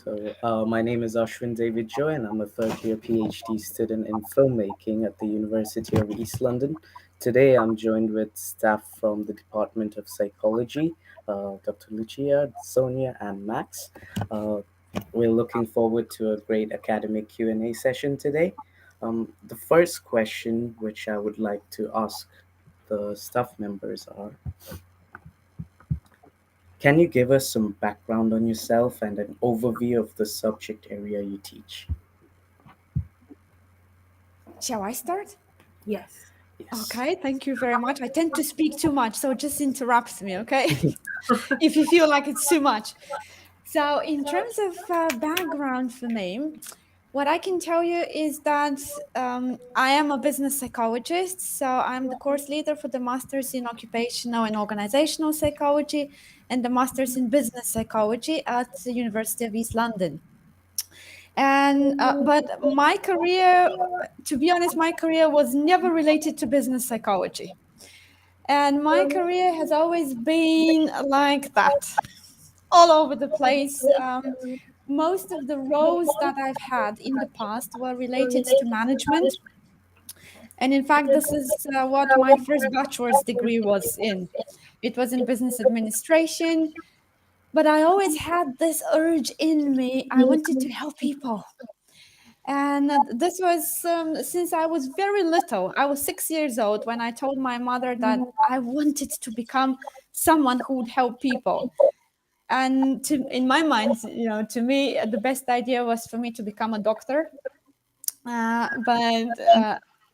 My name is Ashwin David Joy, and I'm a third year PhD student in filmmaking at the University of East London. Today, I'm joined with staff from the Department of Psychology, Dr. Lucia, Sonya, and Max. Uh, we're looking forward to a great academic Q&A session today. The first question, which I would like to ask the staff members, are: can you give us some background on yourself and an overview of the subject area you teach? Shall I start? Yes. Yes. Okay, thank you very much. I tend to speak too much, so just interrupt me, okay? If you feel like it's too much. So, in terms of background for me, what I can tell you is that I am a business psychologist. So, I'm the course leader for the Masters in Occupational and Organizational Psychology and the Masters in Business Psychology at the University of East London. And but my career, to be honest, my career was never related to business psychology, and my career has always been like that, all over the place. Most of the roles that I've had in the past were related to management, and in fact this is what my first bachelor's degree was in. It was in business administration, but I always had this urge in me. I wanted to help people. And this was since I was very little. I was 6 years old when I told my mother that I wanted to become someone who would help people. And in my mind, to me, the best idea was for me to become a doctor. But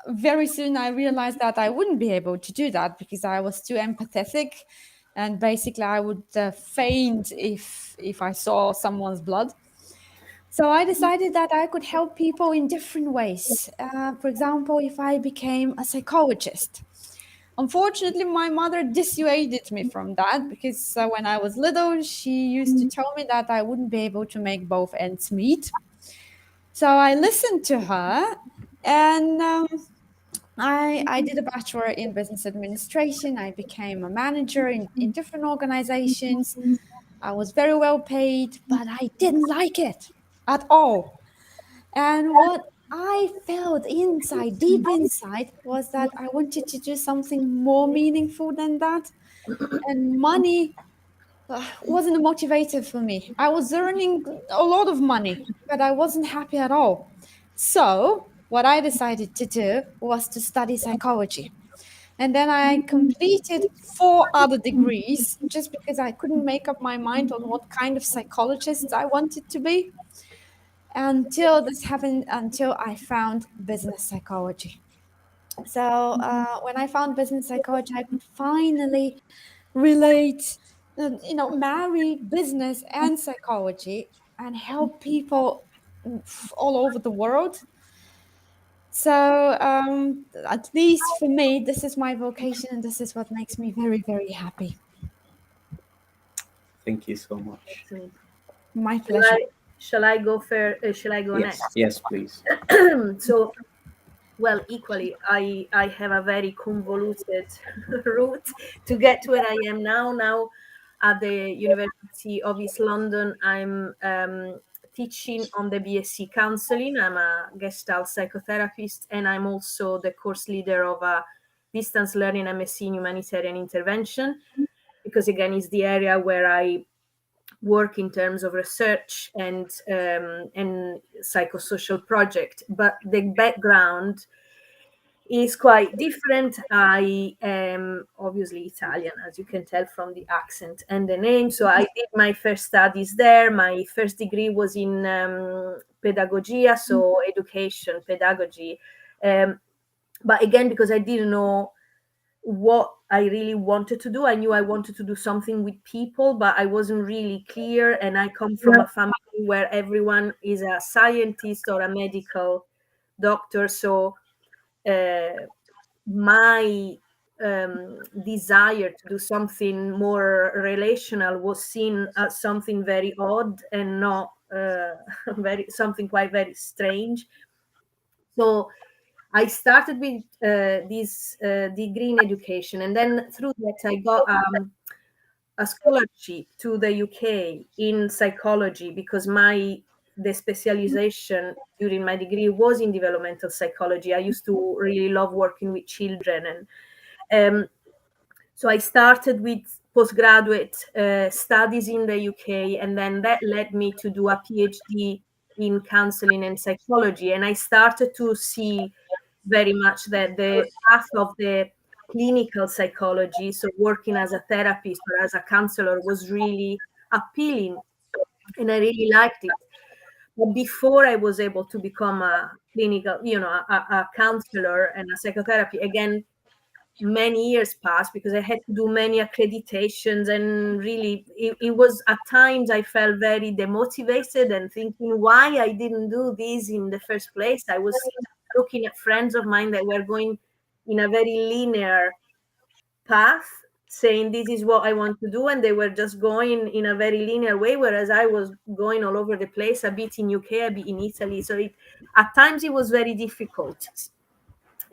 very soon I realized that I wouldn't be able to do that because I was too empathetic. And basically, I would faint if I saw someone's blood. So I decided that I could help people in different ways. For example, if I became a psychologist. Unfortunately, my mother dissuaded me from that because when I was little, she used to tell me that I wouldn't be able to make both ends meet. So I listened to her, and I did a bachelor in business administration. I became a manager in different organizations. I was very well paid, but I didn't like it at all. And what I felt inside, deep inside, was that I wanted to do something more meaningful than that. And money wasn't a motivator for me. I was earning a lot of money, but I wasn't happy at all. So, what I decided to do was to study psychology. And then I completed four other degrees just because I couldn't make up my mind on what kind of psychologist I wanted to be until this happened, until I found business psychology. So when I found business psychology, I could finally relate, marry business and psychology and help people all over the world. So at least for me, this is my vocation, and this is what makes me very, very happy. Thank you so much. Excellent. My Shall pleasure. shall I go shall I go Yes, next? yes, please. So, well, equally, I have a very convoluted route to get to where I am now. Now, at the University of East London, I'm teaching on the BSc counseling. I'm a Gestalt psychotherapist, and I'm also the course leader of a distance learning MSc in humanitarian intervention, because again, it's the area where I work in terms of research and psychosocial project. But the background is quite different. I am obviously Italian, as you can tell from the accent and the name. So I did my first studies there. My first degree was in pedagogia, so education, pedagogy. But again, because I didn't know what I really wanted to do. I knew I wanted to do something with people, but I wasn't really clear. And I come from a family where everyone is a scientist or a medical doctor. So my desire to do something more relational was seen as something very odd and not very something quite very strange. So I started with this degree in education, and then through that I got a scholarship to the UK in psychology because the specialization during my degree was in developmental psychology. I used to really love working with children, and so I started with postgraduate studies in the UK, and then that led me to do a PhD in counseling and psychology. And I started to see very much that the path of the clinical psychology, so working as a therapist or as a counselor, was really appealing, and I really liked it. But before I was able to become a clinical, a counselor and a psychotherapy, again, many years passed because I had to do many accreditations, and really it was at times I felt very demotivated and thinking why I didn't do this in the first place. I was looking at friends of mine that were going in a very linear path, saying this is what I want to do, and they were just going in a very linear way, whereas I was going all over the place, a bit in UK, a bit in Italy. So at times it was very difficult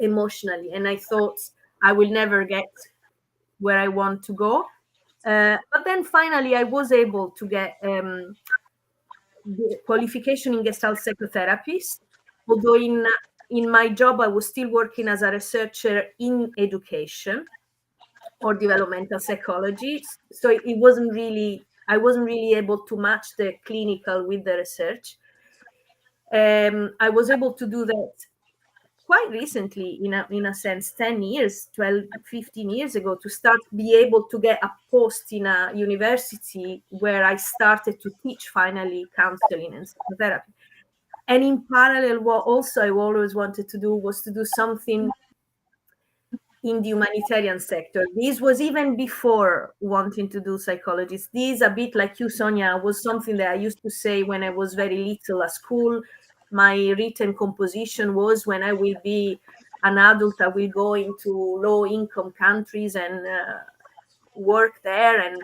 emotionally, and I thought I will never get where I want to go. But then finally, I was able to get the qualification in Gestalt psychotherapist. Although in my job, I was still working as a researcher in education or developmental psychology. So I wasn't really able to match the clinical with the research. I was able to do that quite recently, in a sense, 10 years, 12, 15 years ago, to start be able to get a post in a university where I started to teach finally counseling and psychotherapy. And in parallel, what also I always wanted to do was to do something in the humanitarian sector. This was even before wanting to do psychology. This, a bit like you, Sonia, was something that I used to say when I was very little at school. My written composition was, when I will be an adult, I will go into low-income countries and work there.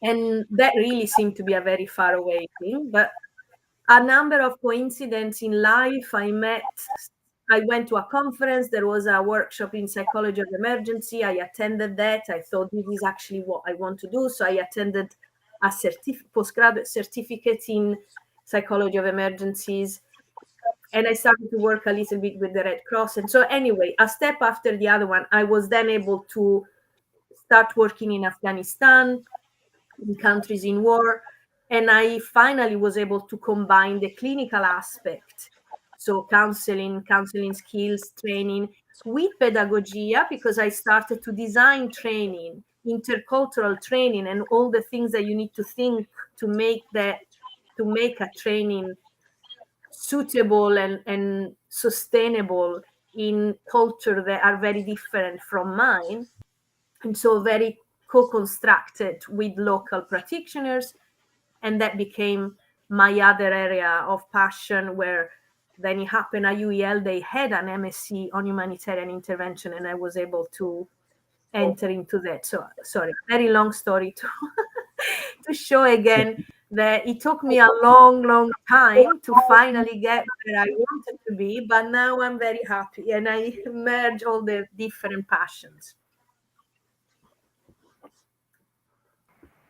And that really seemed to be a very far away thing. But a number of coincidences in life, I went to a conference. There was a workshop in psychology of emergency. I attended that. I thought this is actually what I want to do. So I attended a postgraduate certificate in psychology of emergencies. And I started to work a little bit with the Red Cross. And so anyway, a step after the other one, I was then able to start working in Afghanistan, in countries in war. And I finally was able to combine the clinical aspect, so counseling skills, training, with pedagogia, because I started to design training, intercultural training, and all the things that you need to think to make a training suitable and sustainable in culture that are very different from mine. And so very co-constructed with local practitioners. And that became my other area of passion, where then it happened at UEL, they had an MSc on humanitarian intervention, and I was able to enter into that. So, sorry, very long story to, to show again that it took me a long time to finally get where I wanted to be, but now I'm very happy, and I merge all the different passions.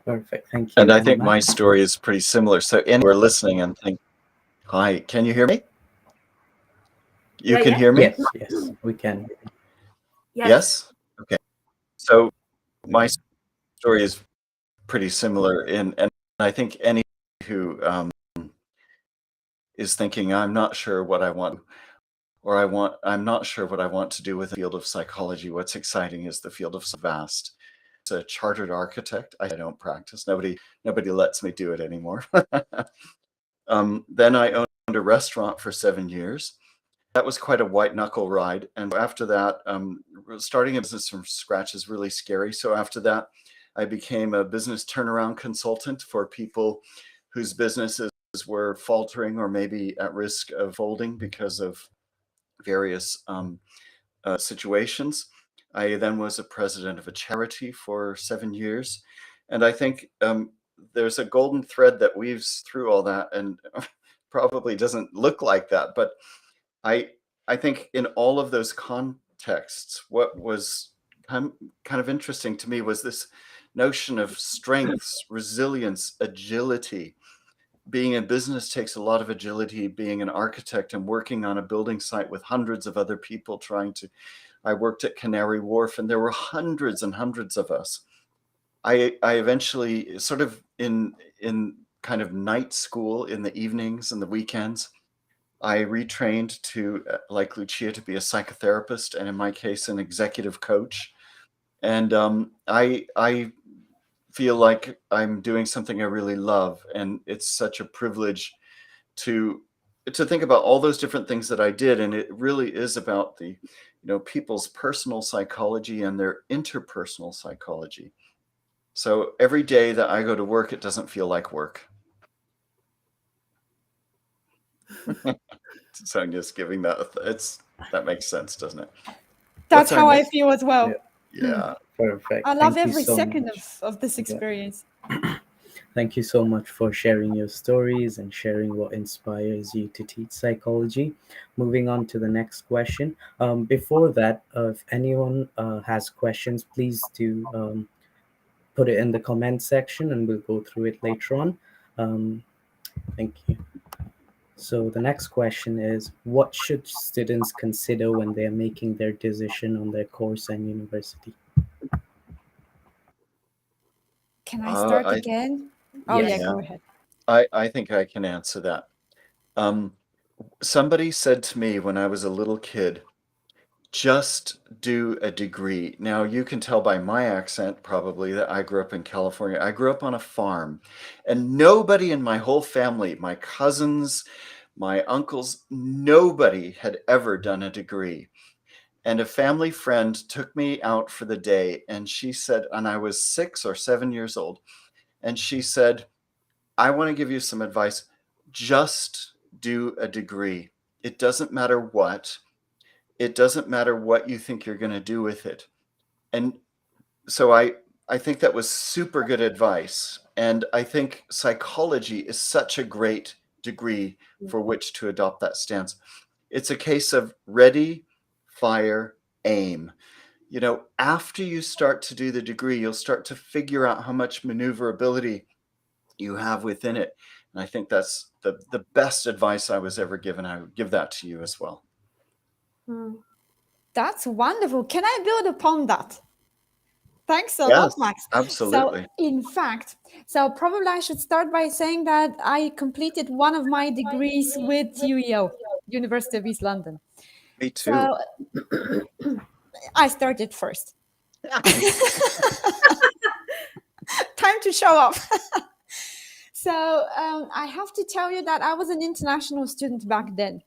Perfect. Thank you. And I think my story is pretty similar. So anyone listening and think, hi, can you hear me? You can hear me? Yes, we can. Yes? Okay. So my story is pretty similar, and I think any who is thinking, I'm not sure what I want, or I'm not sure what I want to do with the field of psychology. What's exciting is the field of vast. As a chartered architect, I don't practice. Nobody lets me do it anymore. Then I owned a restaurant for 7 years. That was quite a white knuckle ride. And after that, starting a business from scratch is really scary. So after that, I became a business turnaround consultant for people whose businesses were faltering or maybe at risk of folding because of various situations. I then was a president of a charity for 7 years. And I think there's a golden thread that weaves through all that, and probably doesn't look like that. But I think in all of those contexts, what was kind of interesting to me was this notion of strengths, resilience, agility. Being in business takes a lot of agility. Being an architect and working on a building site with hundreds of other people I worked at Canary Wharf, and there were hundreds and hundreds of us. I eventually, sort of in kind of night school in the evenings and the weekends, I retrained to, like Lucia, to be a psychotherapist, and in my case, an executive coach. And I feel like I'm doing something I really love, and it's such a privilege to think about all those different things that I did. And it really is about the, people's personal psychology and their interpersonal psychology. So every day that I go to work, it doesn't feel like work. Sonya's giving that. That makes sense, doesn't it? That's how I feel as well. Yeah. Perfect. I love Thank you every so second much. of this experience. Thank you so much for sharing your stories and sharing what inspires you to teach psychology. Moving on to the next question. Before that, if anyone has questions, please do put it in the comment section and we'll go through it later on. Thank you. So the next question is, what should students consider when they are making their decision on their course and university? Can I start again? Oh, Yes. yeah, go ahead. I think I can answer that. Somebody said to me when I was a little kid, just do a degree. Now, you can tell by my accent probably that I grew up in California. I grew up on a farm, and nobody in my whole family, my cousins, my uncles, nobody had ever done a degree. And a family friend took me out for the day, and she said, and I was 6 or 7 years old, and she said, I want to give you some advice. Just do a degree. It doesn't matter what. It doesn't matter what you think you're going to do with it. And so I think that was super good advice. And I think psychology is such a great degree for which to adopt that stance. It's a case of ready, fire, aim. After you start to do the degree, you'll start to figure out how much maneuverability you have within it. And I think that's the best advice I was ever given. I would give that to you as well. That's wonderful. Can I build upon that? Thanks a Yes, lot, Max. absolutely. So, in fact, probably I should start by saying that I completed one of my degrees with UEO, University of East London. Me too. So, I started first. Time to show off. So, I have to tell you that I was an international student back then.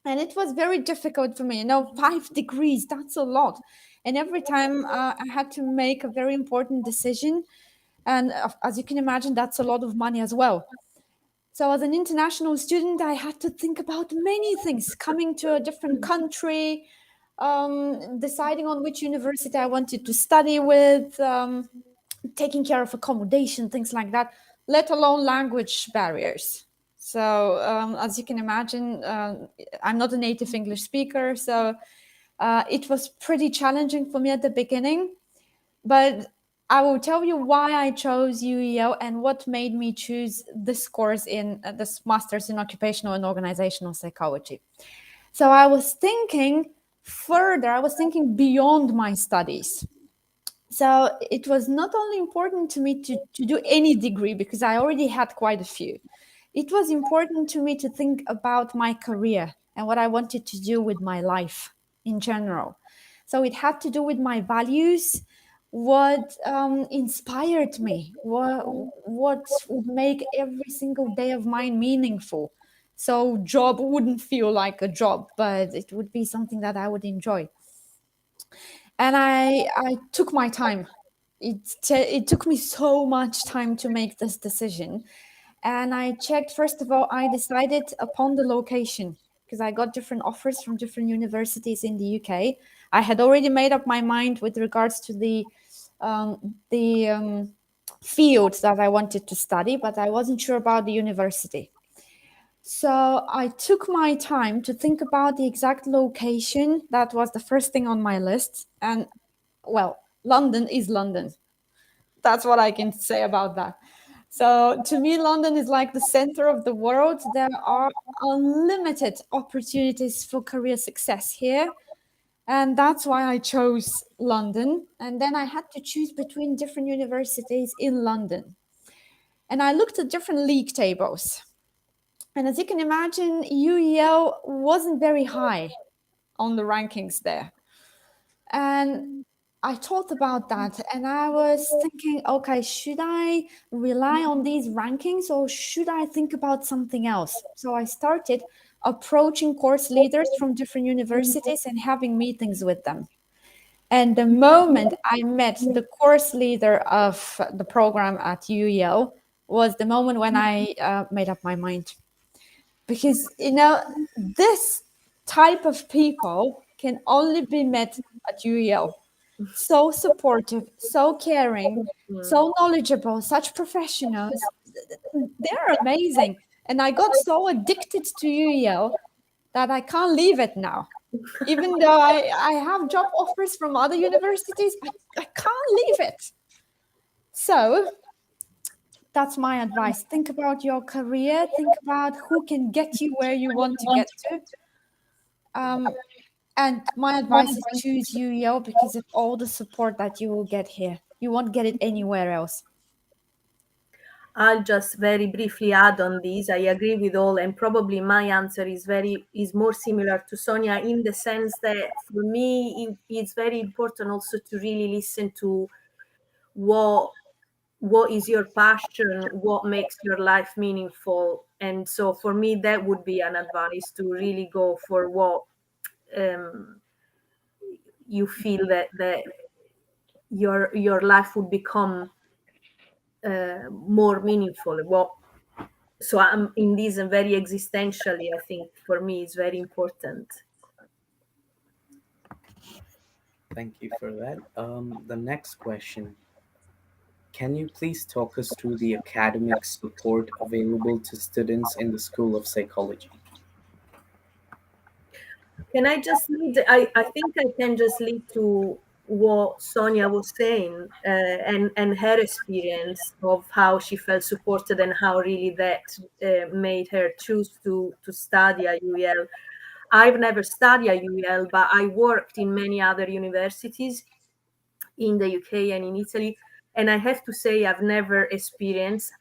And it was very difficult for me. 5 degrees, that's a lot. And every time I had to make a very important decision. And as you can imagine, that's a lot of money as well. So as an international student, I had to think about many things, coming to a different country, deciding on which university I wanted to study with, taking care of accommodation, things like that, let alone language barriers. So as you can imagine, I'm not a native English speaker, so it was pretty challenging for me at the beginning. But I will tell you why I chose UEO and what made me choose this course in this Master's in Occupational and Organizational Psychology. So I was thinking further, I was thinking beyond my studies. So it was not only important to me to do any degree, because I already had quite a few. It was important to me to think about my career and what I wanted to do with my life in general. So it had to do with my values, what inspired me, what would make every single day of mine meaningful. So job wouldn't feel like a job, but it would be something that I would enjoy. And I took my time. It took me so much time to make this decision. And I checked, first of all, I decided upon the location, because I got different offers from different universities in the UK. I had already made up my mind with regards to the fields that I wanted to study, but I wasn't sure about the university. So I took my time to think about the exact location. That was the first thing on my list. And well, London is London. That's what I can say about that. So to me, London is like the center of the world. There are unlimited opportunities for career success here. And that's why I chose London. And then I had to choose between different universities in London. And I looked at different league tables. And as you can imagine, UEL wasn't very high on the rankings there. And I thought about that and I was thinking, okay, should I rely on these rankings or should I think about something else? So I started approaching course leaders from different universities and having meetings with them. And the moment I met the course leader of the program at UEL was the moment when I made up my mind. Because, this type of people can only be met at UEL. So supportive, so caring, so knowledgeable, such professionals. They're amazing. And I got so addicted to UEL that I can't leave it now. Even though I have job offers from other universities, I can't leave it. So that's my advice. Think about your career. Think about who can get you where you want to get to. And my advice is choose UEL because of all the support that you will get here. You won't get it anywhere else. I'll just very briefly add on this. I agree with all, and probably my answer is more similar to Sonia in the sense that for me it's very important also to really listen to what is your passion, what makes your life meaningful. And so for me that would be an advice, to really go for what you feel that your life would become more meaningful. So I'm in this very existentially, I think for me it's very important. Thank you for that. The next question. Can you please talk us through the academic support available to students in the School of Psychology? Can I just lead? I think I can just lead to what Sonia was saying, and her experience of how she felt supported and how really that made her choose to study at UEL. I've never studied at UEL, but I worked in many other universities in the UK and in Italy, and I have to say I've never experienced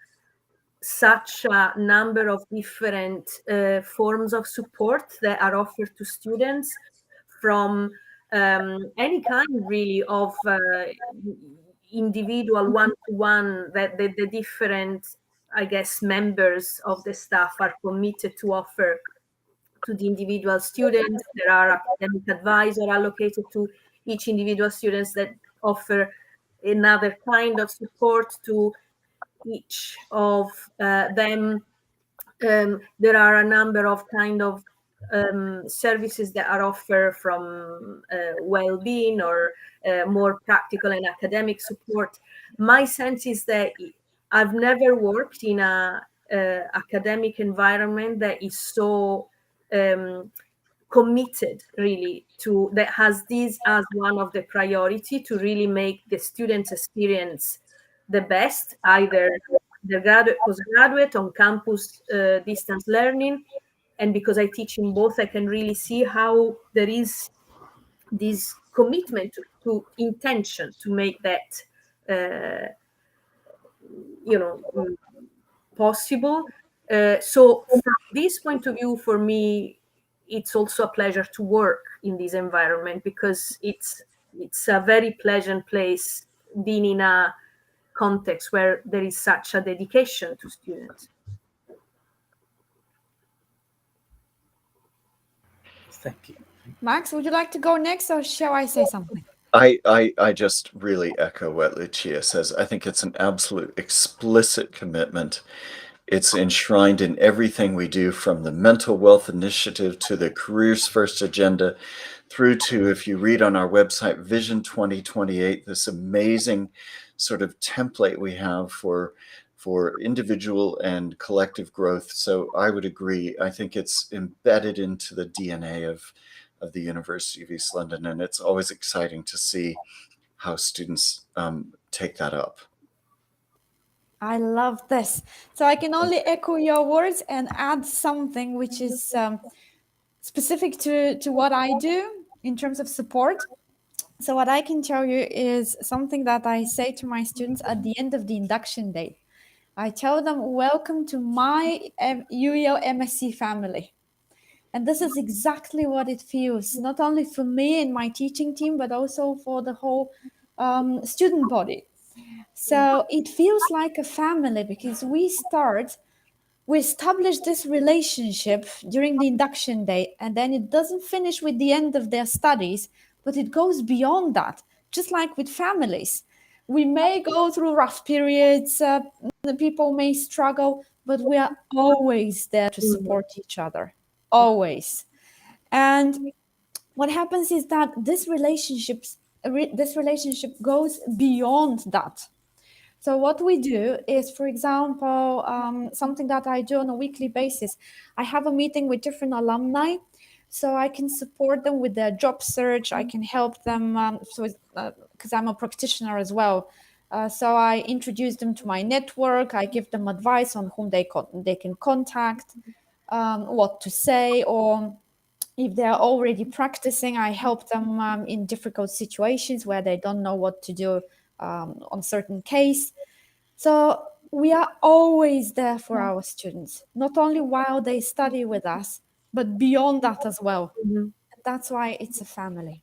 such a number of different forms of support that are offered to students, from any kind really of individual one-to-one that the different, I guess, members of the staff are committed to offer to the individual students. There are academic advisors allocated to each individual students that offer another kind of support to each of them. There are a number of kind of services that are offered, from well-being or more practical and academic support. My sense is that I've never worked in a academic environment that is so committed really to, that has this as one of the priority, to really make the students experience the best, either the graduate, postgraduate, on campus, distance learning. And because I teach in both, I can really see how there is this commitment to intention to make that possible. So from this point of view, for me, it's also a pleasure to work in this environment, because it's a very pleasant place, being in a context where there is such a dedication to students. Thank you. Max, would you like to go next or shall I say something? I just really echo what Lucia says. I think it's an absolute explicit commitment. It's enshrined in everything we do, from the mental wealth initiative to the careers first agenda, through to, if you read on our website, Vision 2028, this amazing sort of template we have for individual and collective growth. So I would agree. I think it's embedded into the DNA of the University of East London, and it's always exciting to see how students take that up. I love this. So I can only echo your words and add something which is specific to what I do in terms of support. So what I can tell you is something that I say to my students at the end of the induction day. I tell them, welcome to my UEL MSc family. And this is exactly what it feels, not only for me and my teaching team, but also for the whole student body. So it feels like a family because we establish this relationship during the induction day, and then it doesn't finish with the end of their studies, but it goes beyond that, just like with families. We may go through rough periods, the people may struggle, but we are always there to support each other, always. And what happens is that this relationship goes beyond that. So what we do is, for example, something that I do on a weekly basis. I have a meeting with different alumni, so I can support them with their job search. I can help them, because I'm a practitioner as well. So I introduce them to my network. I give them advice on whom they can contact, what to say, or if they're already practicing, I help them in difficult situations where they don't know what to do on certain case. So we are always there for our students, not only while they study with us, but beyond that as well. That's why it's a family.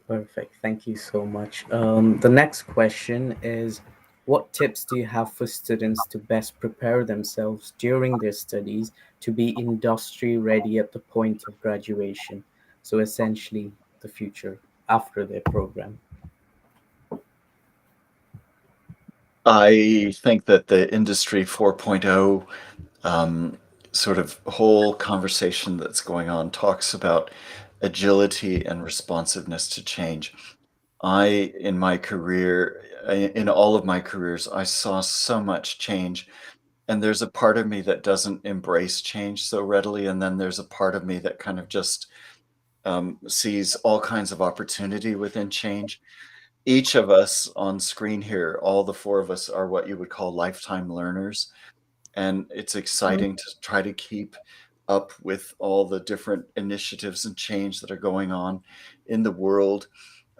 Perfect. Thank you so much. The next question is, what tips do you have for students to best prepare themselves during their studies to be industry ready at the point of graduation? So essentially, the future after their program. I think that the Industry 4.0 sort of whole conversation that's going on talks about agility and responsiveness to change. In my career, in all of my careers, I saw so much change. And there's a part of me that doesn't embrace change so readily. And then there's a part of me that kind of just sees all kinds of opportunity within change. Each of us on screen here, all the four of us are what you would call lifetime learners. And it's exciting to try to keep up with all the different initiatives and change that are going on in the world.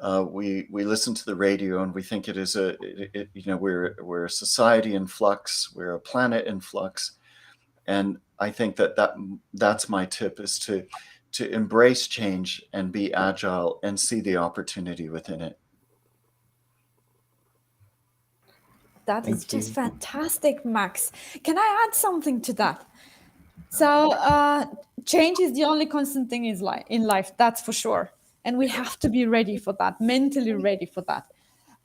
We listen to the radio and we think it is we're a society in flux, we're a planet in flux, and I think that's my tip, is to embrace change and be agile and see the opportunity within it. That is Thank just you. fantastic, Max. Can I add something to that? So change is the only constant thing in life, that's for sure. And we have to be ready for that, mentally ready for that.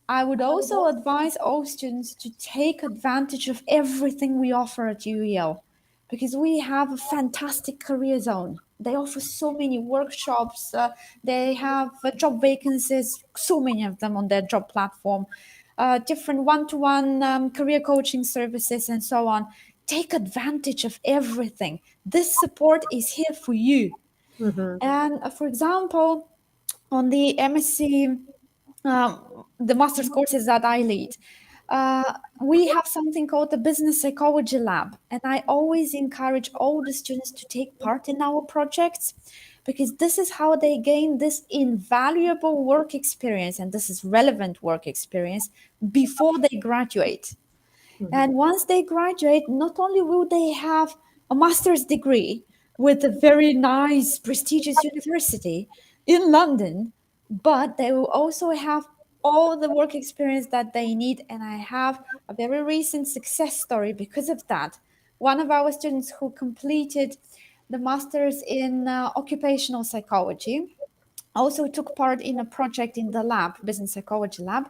I would also advise all students to take advantage of everything we offer at UEL, because we have a fantastic career zone. They offer so many workshops, they have job vacancies, so many of them on their job platform, different one-to-one career coaching services and so on. Take advantage of everything. This support is here for you. And for example, on the MSc, the master's courses that I lead, we have something called the Business Psychology Lab. And I always encourage all the students to take part in our projects, because this is how they gain this invaluable work experience, and this is relevant work experience before they graduate. And once they graduate, not only will they have a master's degree with a very nice, prestigious university in London, but they will also have all the work experience that they need. And I have a very recent success story because of that. One of our students who completed the master's in occupational psychology also took part in a project in the lab, business psychology lab.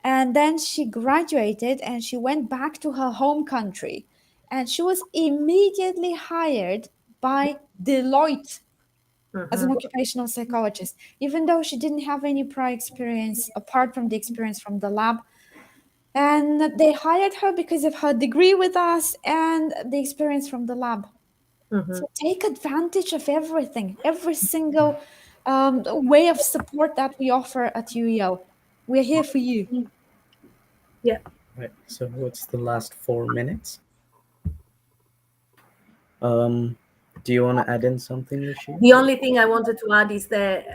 And then she graduated and she went back to her home country. And she was immediately hired by Deloitte as an occupational psychologist, even though she didn't have any prior experience apart from the experience from the lab. And they hired her because of her degree with us and the experience from the lab. So take advantage of everything, every single way of support that we offer at UEL. We're here for you. Yeah. Right. So it's the last 4 minutes. Um, do you want to add in something, Lucia? The only thing I wanted to add is that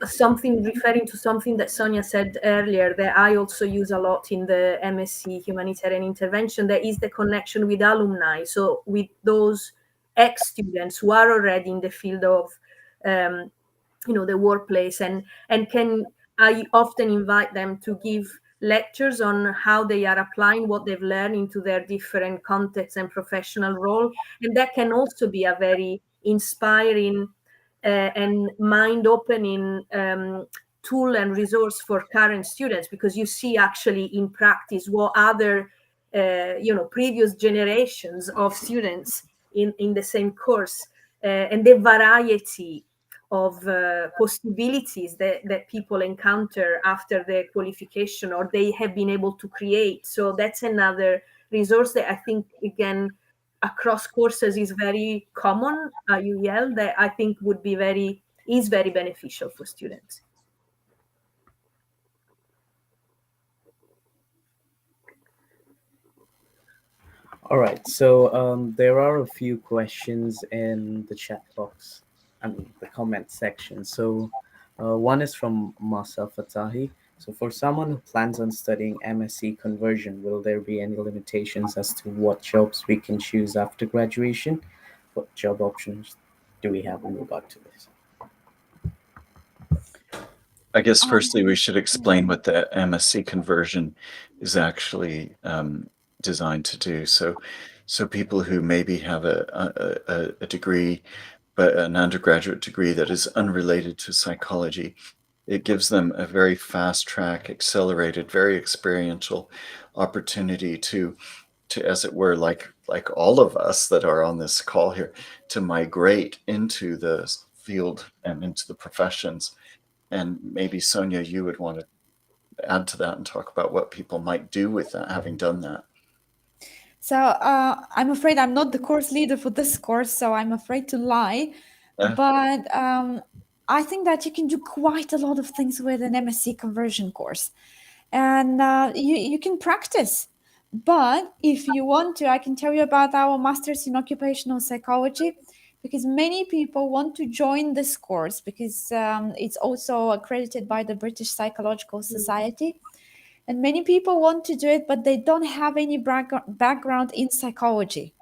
something referring to something that Sonia said earlier that I also use a lot in the MSc Humanitarian Intervention, that is the connection with alumni. So with those ex-students who are already in the field of um, the workplace, and can I often invite them to give lectures on how they are applying what they've learned into their different contexts and professional role, and that can also be a very inspiring and mind-opening tool and resource for current students, because you see actually in practice what other previous generations of students in the same course, and the variety of possibilities that people encounter after their qualification or they have been able to create. So that's another resource that I think, again, across courses is very common at UEL, that I think is very beneficial for students. All right. So there are a few questions in the chat box. I mean, the comment section. So one is from Masa Fatahi. So for someone who plans on studying MSc Conversion, will there be any limitations as to what jobs we can choose after graduation? What job options do we have in regard to this? I guess firstly we should explain what the MSc Conversion is actually designed to do. So people who maybe have a degree, but an undergraduate degree that is unrelated to psychology, it gives them a very fast track, accelerated, very experiential opportunity to as it were, like all of us that are on this call here, to migrate into the field and into the professions. And maybe Sonya, you would want to add to that and talk about what people might do with that, having done that. So I'm afraid I'm not the course leader for this course, so I'm afraid to lie. But I think that you can do quite a lot of things with an MSc Conversion course. And you can practice. But if you want to, I can tell you about our Masters in Occupational Psychology, because many people want to join this course because it's also accredited by the British Psychological Society. And many people want to do it, but they don't have any background in psychology.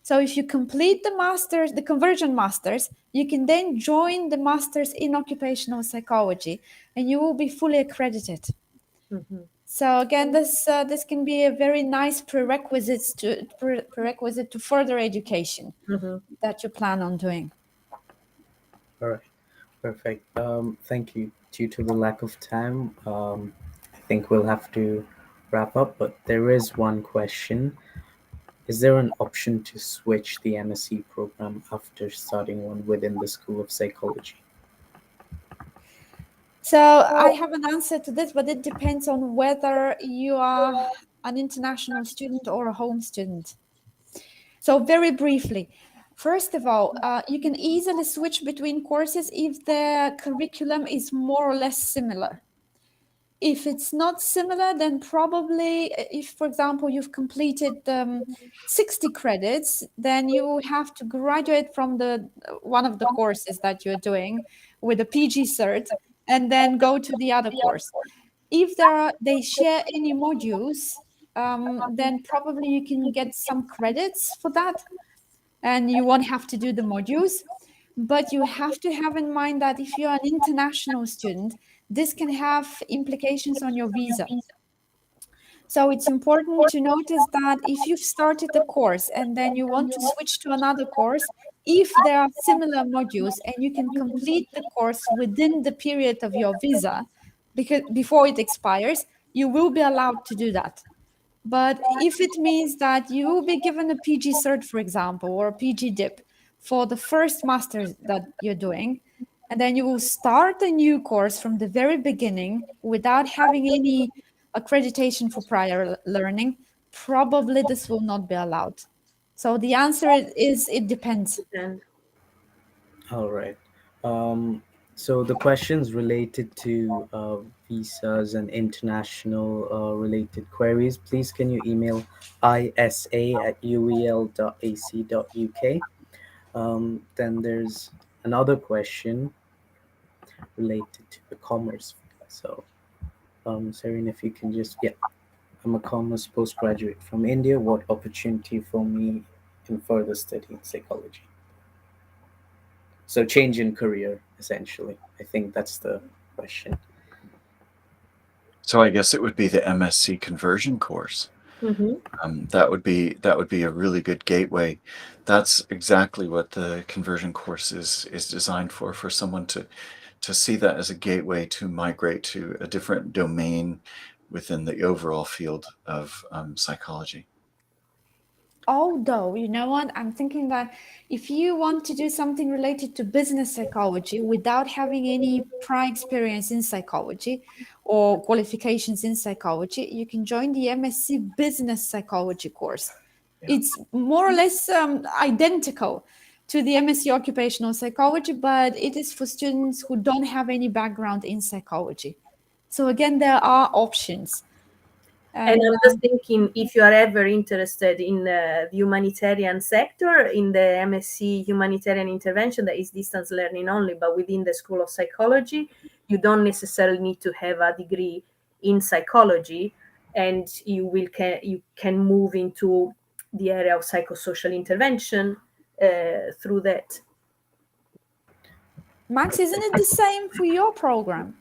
So if you complete the masters, the conversion masters, you can then join the masters in occupational psychology, and you will be fully accredited. Mm-hmm. So again, this can be a very nice prerequisite to further education that you plan on doing. All right, perfect. Thank you. Due to the lack of time, I think we'll have to wrap up. But there is one question. Is there an option to switch the MSc program after starting one within the School of Psychology? So I have an answer to this, but it depends on whether you are an international student or a home student. So very briefly, first of all, you can easily switch between courses if the curriculum is more or less similar. If it's not similar, then probably if, for example, you've completed 60 credits, then you have to graduate from one of the courses that you're doing with a PG cert and then go to the other course. If they share any modules, then probably you can get some credits for that and you won't have to do the modules. But you have to have in mind that if you're an international student, this can have implications on your visa. So it's important to notice that if you've started the course and then you want to switch to another course, if there are similar modules and you can complete the course within the period of your visa, because before it expires, you will be allowed to do that. But if it means that you will be given a PG cert, for example, or a PG dip for the first master's that you're doing, and then you will start a new course from the very beginning without having any accreditation for prior learning, probably this will not be allowed. So the answer is it depends. All right. Um, So the questions related to visas and international related queries, please can you email isa@uel.ac.uk. Then there's another question related to the commerce. So, Serene, if you can just, yeah, I'm a commerce postgraduate from India. What opportunity for me in further study in psychology? So, change in career, essentially. I think that's the question. So I guess it would be the MSC Conversion course. That would be a really good gateway. That's exactly what the conversion course is designed for someone to see that as a gateway to migrate to a different domain within the overall field of psychology. Although, you know what, I'm thinking that if you want to do something related to business psychology without having any prior experience in psychology or qualifications in psychology, you can join the MSc Business Psychology course. Yeah. It's more or less identical to the MSc Occupational Psychology, but it is for students who don't have any background in psychology. So again, there are options. And I'm just thinking, if you are ever interested in the humanitarian sector, in the MSc Humanitarian Intervention, that is distance learning only, but within the School of Psychology, you don't necessarily need to have a degree in psychology, and you can move into the area of psychosocial intervention through that. Max, isn't it the same for your program?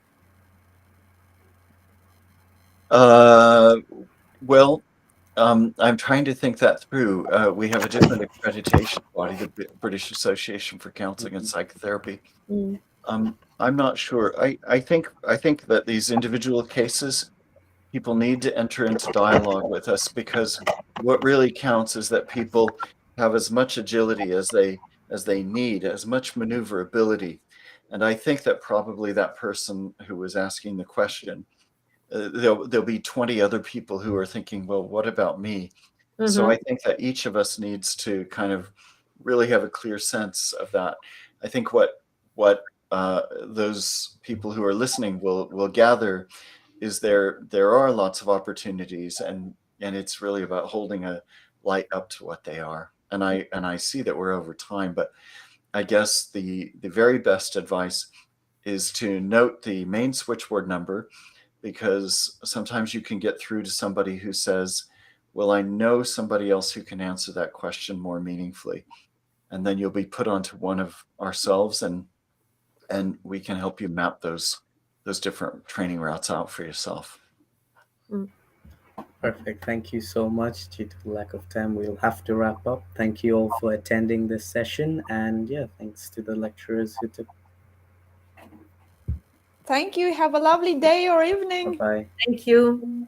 Well, I'm trying to think that through. We have a different accreditation body, the British Association for Counseling and Psychotherapy. I'm not sure. I think that these individual cases, people need to enter into dialogue with us, because what really counts is that people have as much agility as they need, as much maneuverability. And I think that probably that person who was asking the question, there'll be 20 other people who are thinking, well, what about me? So I think that each of us needs to kind of really have a clear sense of that. I think what those people who are listening will gather is there are lots of opportunities, and it's really about holding a light up to what they are. And I see that we're over time, but I guess the very best advice is to note the main switchboard number, because sometimes you can get through to somebody who says, well, I know somebody else who can answer that question more meaningfully. And then you'll be put onto one of ourselves, and we can help you map those different training routes out for yourself. Perfect. Thank you so much. Due to the lack of time, we'll have to wrap up. Thank you all for attending this session. And yeah, thanks to the lecturers who took. Thank you. Have a lovely day or evening. Bye-bye. Thank you.